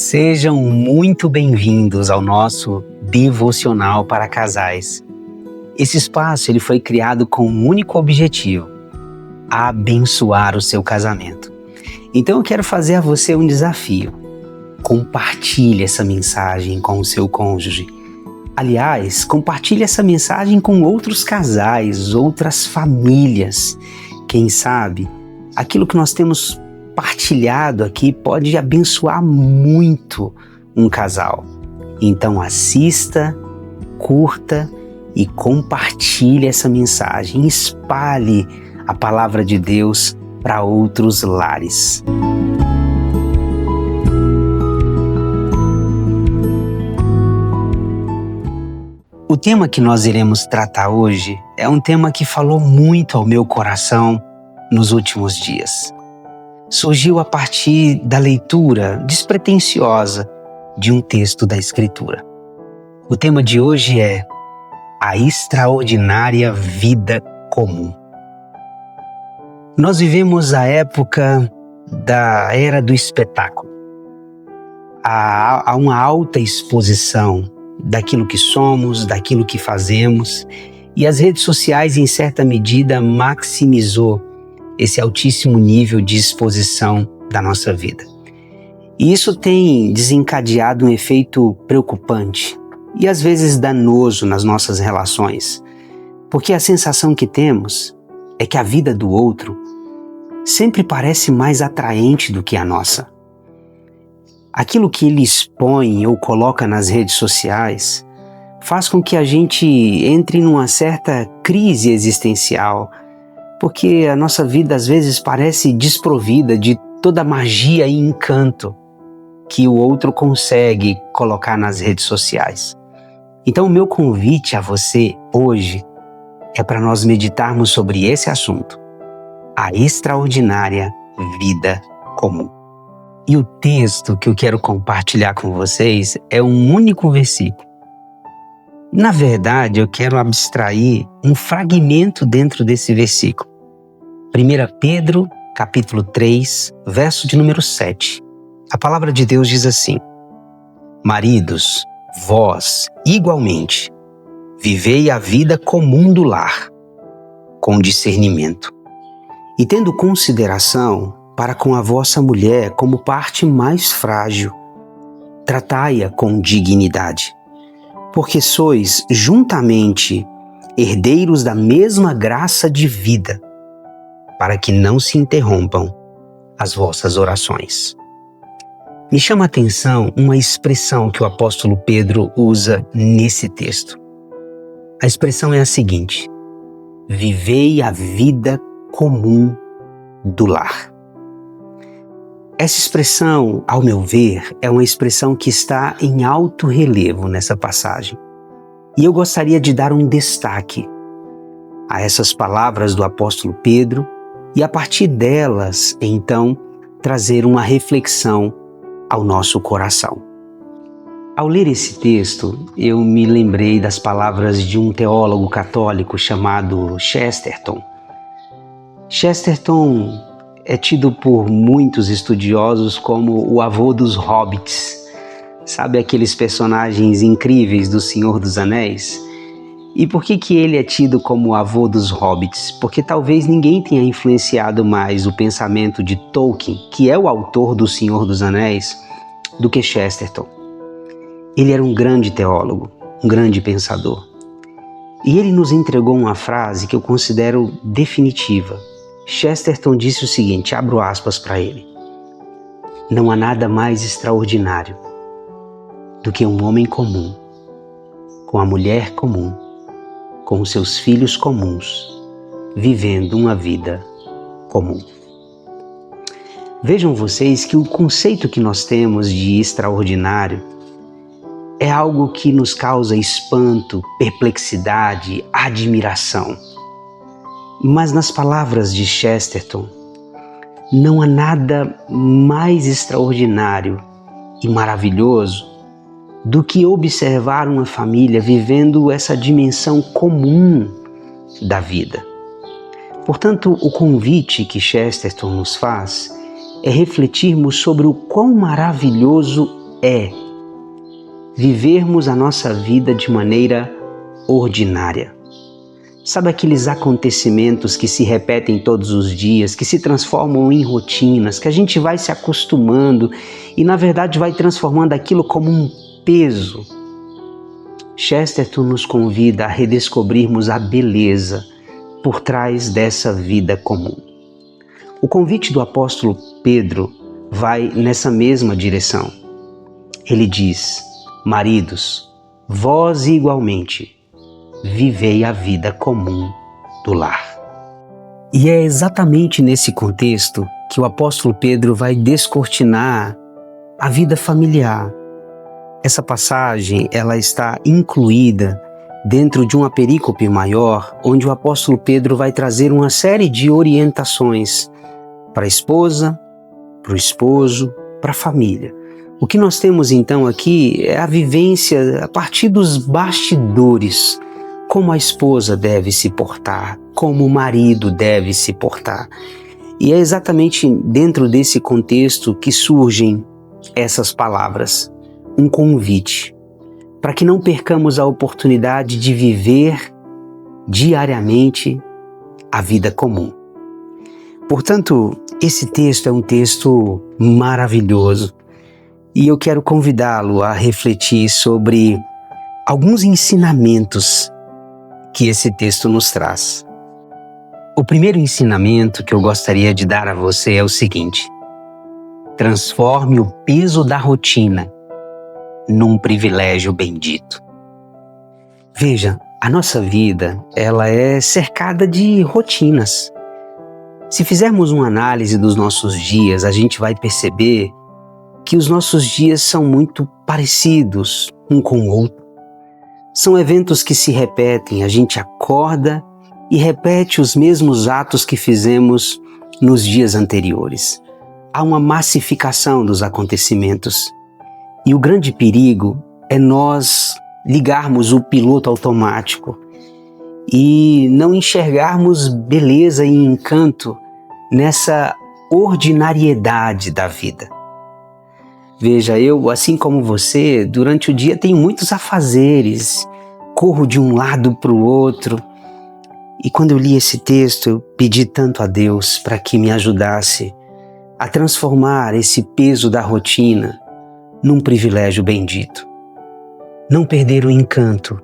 Sejam muito bem-vindos ao nosso devocional para casais. Esse espaço ele foi criado com um único objetivo: abençoar o seu casamento. Então eu quero fazer a você um desafio. Compartilhe essa mensagem com o seu cônjuge. Aliás, compartilhe essa mensagem com outros casais, outras famílias. Quem sabe, aquilo que nós temos partilhado aqui pode abençoar muito um casal. Então assista, curta e compartilhe essa mensagem. Espalhe a palavra de Deus para outros lares. O tema que nós iremos tratar hoje é um tema que falou muito ao meu coração nos últimos dias. Surgiu a partir da leitura despretensiosa de um texto da Escritura. O tema de hoje é a extraordinária vida comum. Nós vivemos a época da era do espetáculo. Há uma alta exposição daquilo que somos, daquilo que fazemos, e as redes sociais, em certa medida, maximizou esse altíssimo nível de exposição da nossa vida. E isso tem desencadeado um efeito preocupante e às vezes danoso nas nossas relações, porque a sensação que temos é que a vida do outro sempre parece mais atraente do que a nossa. Aquilo que ele expõe ou coloca nas redes sociais faz com que a gente entre numa certa crise existencial, porque a nossa vida às vezes parece desprovida de toda a magia e encanto que o outro consegue colocar nas redes sociais. Então o meu convite a você hoje é para nós meditarmos sobre esse assunto, a extraordinária vida comum. E o texto que eu quero compartilhar com vocês é um único versículo. Na verdade, eu quero abstrair um fragmento dentro desse versículo. 1 Pedro, capítulo 3, verso de número 7. A palavra de Deus diz assim: Maridos, vós, igualmente, vivei a vida comum do lar, com discernimento, e tendo consideração para com a vossa mulher como parte mais frágil, tratai-a com dignidade, porque sois juntamente herdeiros da mesma graça de vida, para que não se interrompam as vossas orações. Me chama a atenção uma expressão que o apóstolo Pedro usa nesse texto. A expressão é a seguinte: vivei a vida comum do lar. Essa expressão, ao meu ver, é uma expressão que está em alto relevo nessa passagem. E eu gostaria de dar um destaque a essas palavras do apóstolo Pedro e, a partir delas, então, trazer uma reflexão ao nosso coração. Ao ler esse texto, eu me lembrei das palavras de um teólogo católico chamado Chesterton. Chesterton é tido por muitos estudiosos como o avô dos hobbits. Sabe aqueles personagens incríveis do Senhor dos Anéis? E por que ele é tido como o avô dos hobbits? Porque talvez ninguém tenha influenciado mais o pensamento de Tolkien, que é o autor do Senhor dos Anéis, do que Chesterton. Ele era um grande teólogo, um grande pensador. E ele nos entregou uma frase que eu considero definitiva. Chesterton disse o seguinte, abro aspas para ele: não há nada mais extraordinário do que um homem comum, com a mulher comum, com os seus filhos comuns, vivendo uma vida comum. Vejam vocês que o conceito que nós temos de extraordinário é algo que nos causa espanto, perplexidade, admiração. Mas nas palavras de Chesterton, não há nada mais extraordinário e maravilhoso do que observar uma família vivendo essa dimensão comum da vida. Portanto, o convite que Chesterton nos faz é refletirmos sobre o quão maravilhoso é vivermos a nossa vida de maneira ordinária. Sabe aqueles acontecimentos que se repetem todos os dias, que se transformam em rotinas, que a gente vai se acostumando e na verdade vai transformando aquilo como um peso? Chesterton nos convida a redescobrirmos a beleza por trás dessa vida comum. O convite do apóstolo Pedro vai nessa mesma direção. Ele diz: maridos, vós igualmente vivei a vida comum do lar. E é exatamente nesse contexto que o apóstolo Pedro vai descortinar a vida familiar. Essa passagem, ela está incluída dentro de uma perícope maior, onde o apóstolo Pedro vai trazer uma série de orientações para a esposa, para o esposo, para a família. O que nós temos então aqui é a vivência a partir dos bastidores, como a esposa deve se portar, como o marido deve se portar. E é exatamente dentro desse contexto que surgem essas palavras, um convite, para que não percamos a oportunidade de viver diariamente a vida comum. Portanto, esse texto é um texto maravilhoso e eu quero convidá-lo a refletir sobre alguns ensinamentos que esse texto nos traz. O primeiro ensinamento que eu gostaria de dar a você é o seguinte: transforme o peso da rotina num privilégio bendito. Veja, a nossa vida, ela é cercada de rotinas. Se fizermos uma análise dos nossos dias, a gente vai perceber que os nossos dias são muito parecidos um com o outro. São eventos que se repetem, a gente acorda e repete os mesmos atos que fizemos nos dias anteriores. Há uma massificação dos acontecimentos. E o grande perigo é nós ligarmos o piloto automático e não enxergarmos beleza e encanto nessa ordinariedade da vida. Veja, eu, assim como você, durante o dia tenho muitos afazeres, corro de um lado para o outro. E quando eu li esse texto, eu pedi tanto a Deus para que me ajudasse a transformar esse peso da rotina num privilégio bendito. Não perder o encanto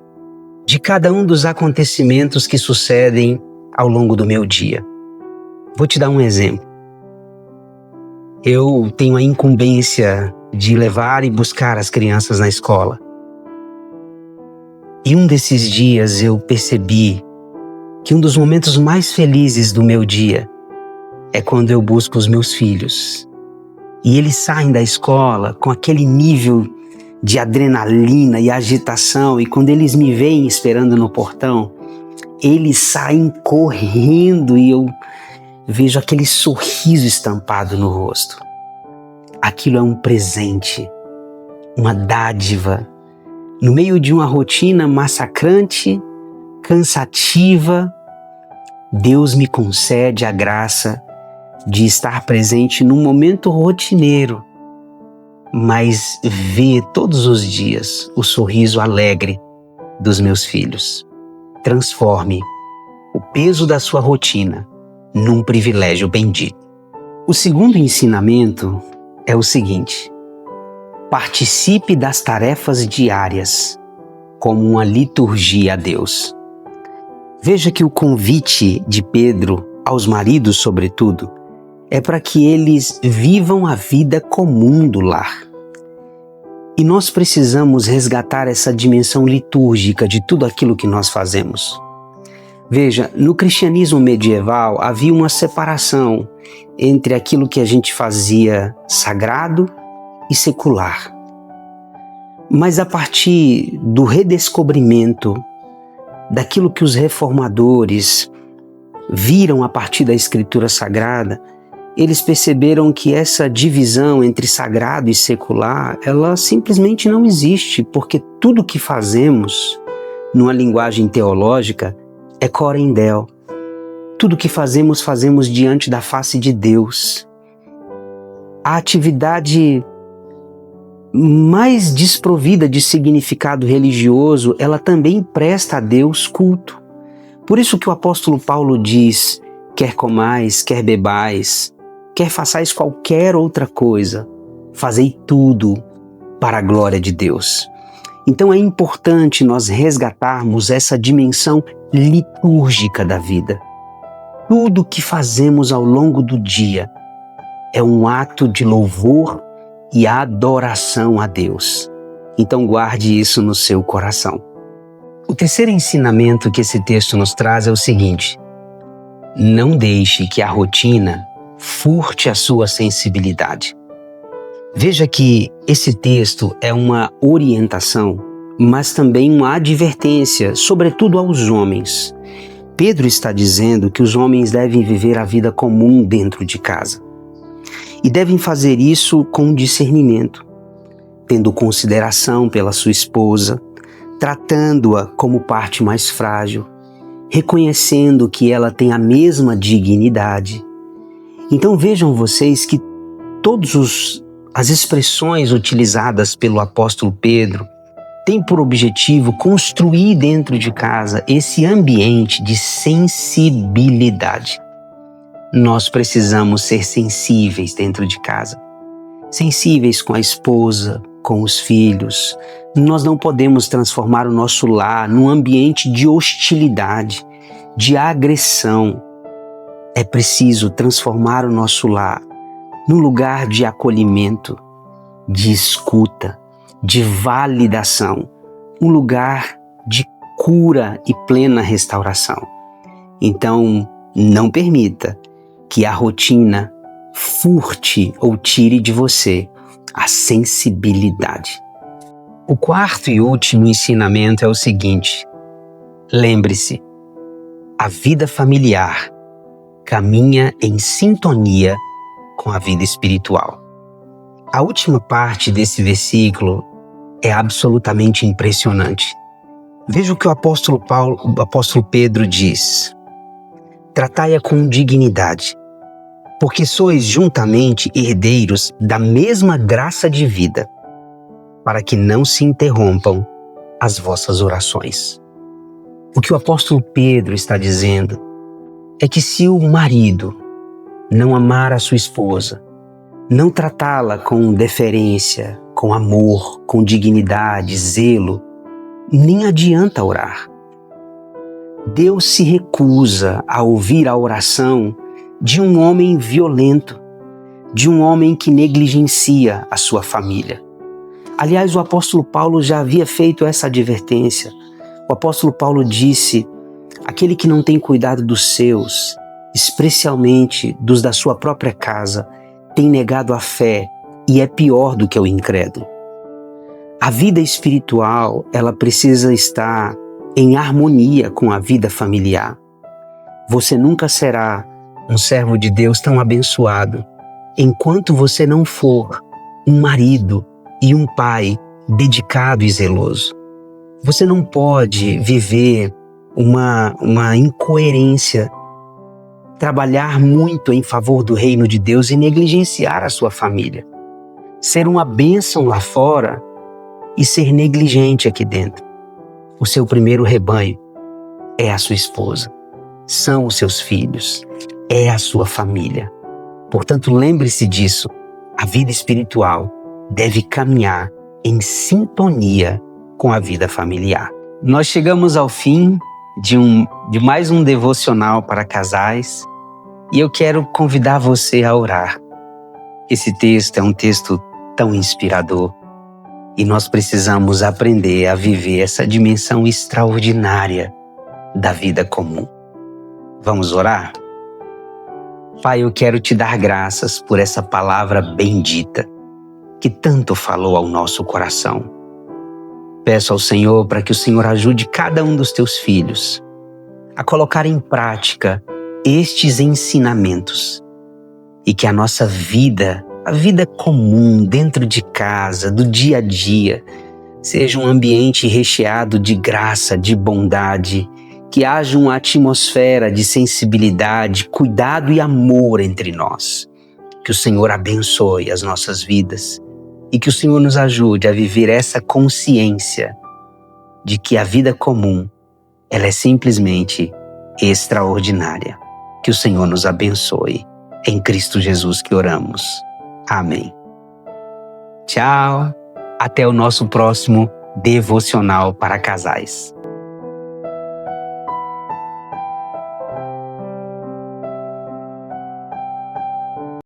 de cada um dos acontecimentos que sucedem ao longo do meu dia. Vou te dar um exemplo. Eu tenho a incumbência de levar e buscar as crianças na escola. E um desses dias eu percebi que um dos momentos mais felizes do meu dia é quando eu busco os meus filhos. E eles saem da escola com aquele nível de adrenalina e agitação, e quando eles me veem esperando no portão, eles saem correndo e eu vejo aquele sorriso estampado no rosto. Aquilo é um presente, uma dádiva. No meio de uma rotina massacrante, cansativa, Deus me concede a graça de estar presente num momento rotineiro, mas ver todos os dias o sorriso alegre dos meus filhos. Transforme o peso da sua rotina num privilégio bendito. O segundo ensinamento é o seguinte: participe das tarefas diárias como uma liturgia a Deus. Veja que o convite de Pedro aos maridos, sobretudo, é para que eles vivam a vida comum do lar. E nós precisamos resgatar essa dimensão litúrgica de tudo aquilo que nós fazemos. Veja, no cristianismo medieval havia uma separação entre aquilo que a gente fazia sagrado e secular. Mas a partir do redescobrimento daquilo que os reformadores viram a partir da Escritura Sagrada, eles perceberam que essa divisão entre sagrado e secular, ela simplesmente não existe, porque tudo que fazemos, numa linguagem teológica, é corem Deo. Tudo que fazemos, fazemos diante da face de Deus. A atividade mais desprovida de significado religioso, ela também presta a Deus culto. Por isso que o apóstolo Paulo diz: quer comais, quer bebais, quer façais qualquer outra coisa, fazei tudo para a glória de Deus. Então é importante nós resgatarmos essa dimensão litúrgica da vida. Tudo que fazemos ao longo do dia é um ato de louvor e adoração a Deus. Então guarde isso no seu coração. O terceiro ensinamento que esse texto nos traz é o seguinte: não deixe que a rotina furte a sua sensibilidade. Veja que esse texto é uma orientação, mas também uma advertência, sobretudo aos homens. Pedro está dizendo que os homens devem viver a vida comum dentro de casa. E devem fazer isso com discernimento, tendo consideração pela sua esposa, tratando-a como parte mais frágil, reconhecendo que ela tem a mesma dignidade. Então vejam vocês que todas as expressões utilizadas pelo apóstolo Pedro têm por objetivo construir dentro de casa esse ambiente de sensibilidade. Nós precisamos ser sensíveis dentro de casa, sensíveis com a esposa, com os filhos. Nós não podemos transformar o nosso lar num ambiente de hostilidade, de agressão. É preciso transformar o nosso lar num lugar de acolhimento, de escuta, de validação, um lugar de cura e plena restauração. Então, não permita que a rotina furte ou tire de você a sensibilidade. O quarto e último ensinamento é o seguinte: lembre-se, a vida familiar caminha em sintonia com a vida espiritual. A última parte desse versículo é absolutamente impressionante. Veja o que o apóstolo Pedro diz: tratai-a com dignidade, porque sois juntamente herdeiros da mesma graça de vida, para que não se interrompam as vossas orações. O que o apóstolo Pedro está dizendo é que se o marido não amar a sua esposa, não tratá-la com deferência, com amor, com dignidade, zelo, nem adianta orar. Deus se recusa a ouvir a oração de um homem violento, de um homem que negligencia a sua família. Aliás, o apóstolo Paulo já havia feito essa advertência. O apóstolo Paulo disse: aquele que não tem cuidado dos seus, especialmente dos da sua própria casa, tem negado a fé e é pior do que o incrédulo. A vida espiritual, ela precisa estar em harmonia com a vida familiar. Você nunca será um servo de Deus tão abençoado enquanto você não for um marido e um pai dedicado e zeloso. Você não pode viver uma incoerência, trabalhar muito em favor do reino de Deus e negligenciar a sua família. Ser uma bênção lá fora e ser negligente aqui dentro. O seu primeiro rebanho é a sua esposa, são os seus filhos, é a sua família. Portanto, lembre-se disso. A vida espiritual deve caminhar em sintonia com a vida familiar. Nós chegamos ao fim de mais um devocional para casais e eu quero convidar você a orar. Esse texto é um texto tão inspirador e nós precisamos aprender a viver essa dimensão extraordinária da vida comum. Vamos orar? Pai, eu quero te dar graças por essa palavra bendita que tanto falou ao nosso coração. Peço ao Senhor para que o Senhor ajude cada um dos teus filhos a colocar em prática estes ensinamentos e que a nossa vida, a vida comum dentro de casa, do dia a dia, seja um ambiente recheado de graça, de bondade, que haja uma atmosfera de sensibilidade, cuidado e amor entre nós. Que o Senhor abençoe as nossas vidas e que o Senhor nos ajude a viver essa consciência de que a vida comum, ela é simplesmente extraordinária. Que o Senhor nos abençoe. Em Cristo Jesus que oramos. Amém. Tchau. Até o nosso próximo devocional para casais.